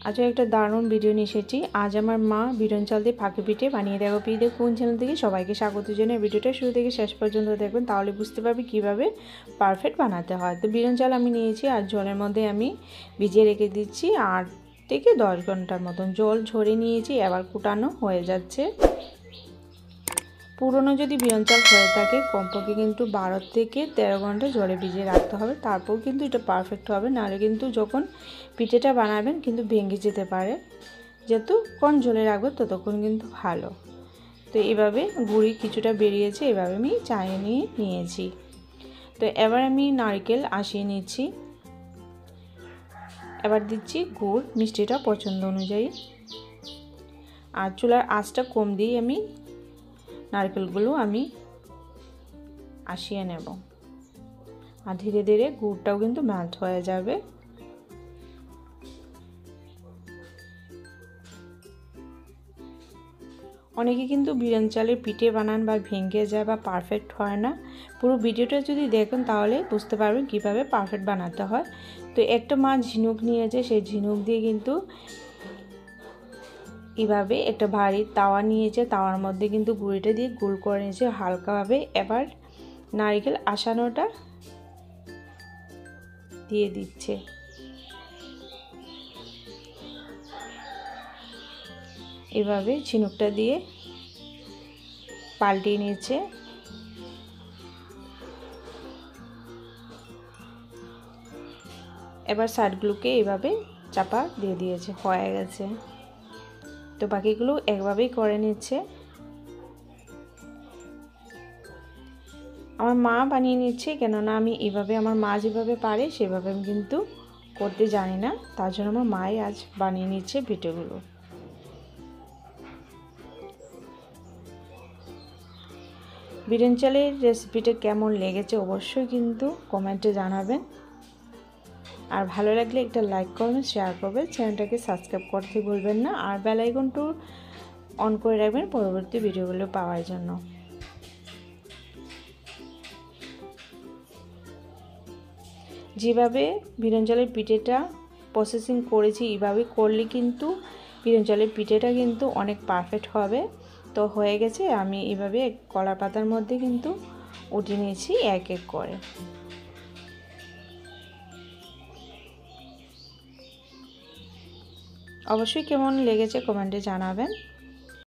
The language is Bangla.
আজও একটা দারুণ ভিডিও নিয়ে এসেছি। আজ আমার মা বিরন চাল দিয়ে ফাঁকি পিঠে বানিয়ে দেবো। পিঠে কোন চ্যানেল থেকে সবাইকে স্বাগত জানিয়ে ভিডিওটা শুরু থেকে শেষ পর্যন্ত দেখবেন, তাহলে বুঝতে পারবে কীভাবে পারফেক্ট বানাতে হয়। তো বিরন চাল আমি নিয়েছি আর জলের মধ্যে আমি ভিজিয়ে রেখে দিচ্ছি 8 থেকে 10 ঘন্টার মতন। জল ঝরে নিয়েছি, এবার কুটানো হয়ে যাচ্ছে। পুরনো যদি বিরন চাল হয়ে থাকে কমপক্ষে কিন্তু 12 থেকে 13 ঘন্টা জলে ভিজিয়ে রাখতে হবে, তারপর কিন্তু এটা পারফেক্ট হবে। নাহলে কিন্তু যখন পিঠেটা বানাবেন কিন্তু ভেঙে যেতে পারে। যতক্ষণ জলে রাখবে ততক্ষণ কিন্তু ভালো। তো এভাবে গুঁড়ি কিছুটা বেরিয়েছে, এভাবে আমি চায়ে নিয়েছি। তো এবার আমি নারকেল আসিয়ে নিচ্ছি। এবার দিচ্ছি গুড়, মিষ্টিটা পছন্দ অনুযায়ী। আর চুলার আঁচটা কম দিয়ে আমি নারকেলগুলো আমি আসিয়ে নেব। আর ধীরে ধীরে গুড়টাও কিন্তু মেল্ট হয়ে যাবে। অনেকে কিন্তু বিরিয়ান চালের পিঠে বানান বা ভেঙে যায় বা পারফেক্ট হয় না। পুরো ভিডিওটা যদি দেখেন তাহলে বুঝতে পারবেন কিভাবে পারফেক্ট বানাতে হয়। তো একটা মা ঝিনুক নিয়েছে, সেই ঝিনুক দিয়ে কিন্তু এভাবে একটা ভারী তাওয়া নিয়েছে, তাওয়ার মধ্যে কিন্তু গুঁড়িটা দিয়ে গোল করে নিয়েছে হালকাভাবে। এবার নারকেল আসানোটা দিয়ে দিচ্ছে। এভাবে ঝিনুকটা দিয়ে পাল্টিয়ে নিয়েছে। এবার সাইডগুলোকে এভাবে চাপা দিয়ে দিয়েছে, হয়ে গেছে। তো বাকিগুলো একভাবেই করে নিচ্ছে। আমার মা বানিয়ে নিচ্ছে, কেননা আমি এভাবে আমার মা যেভাবে পারে সেভাবে আমি কিন্তু করতে জানি না, তার জন্য আমার মাই আজ বানিয়ে নিচ্ছে পিঠেগুলো। বিরিয়ানি চালের রেসিপিটা কেমন লেগেছে অবশ্যই কিন্তু কমেন্টে জানাবেন। আর ভালো লাগলে একটা লাইক করবেন, শেয়ার করবেন, চ্যানেলটাকে সাবস্ক্রাইব করতে ভুলবেন না। আর বেল আইকনটা অন করে রাখবেন পরবর্তী ভিডিওগুলো পাওয়ার জন্য। যেভাবে বিরিয়ানি চালের পিঠেটা প্রসেসিং করেছি এভাবে করলে কিন্তু বিরিয়ানি চালের পিঠেটা কিন্তু অনেক পারফেক্ট হবে। তো হয়ে গেছে, আমি এভাবে কলার পাতার মধ্যে কিন্তু উঠিয়ে নিয়েছি এক এক করে। অবশ্যই কেমন লেগেছে কমেন্টে জানাবেন।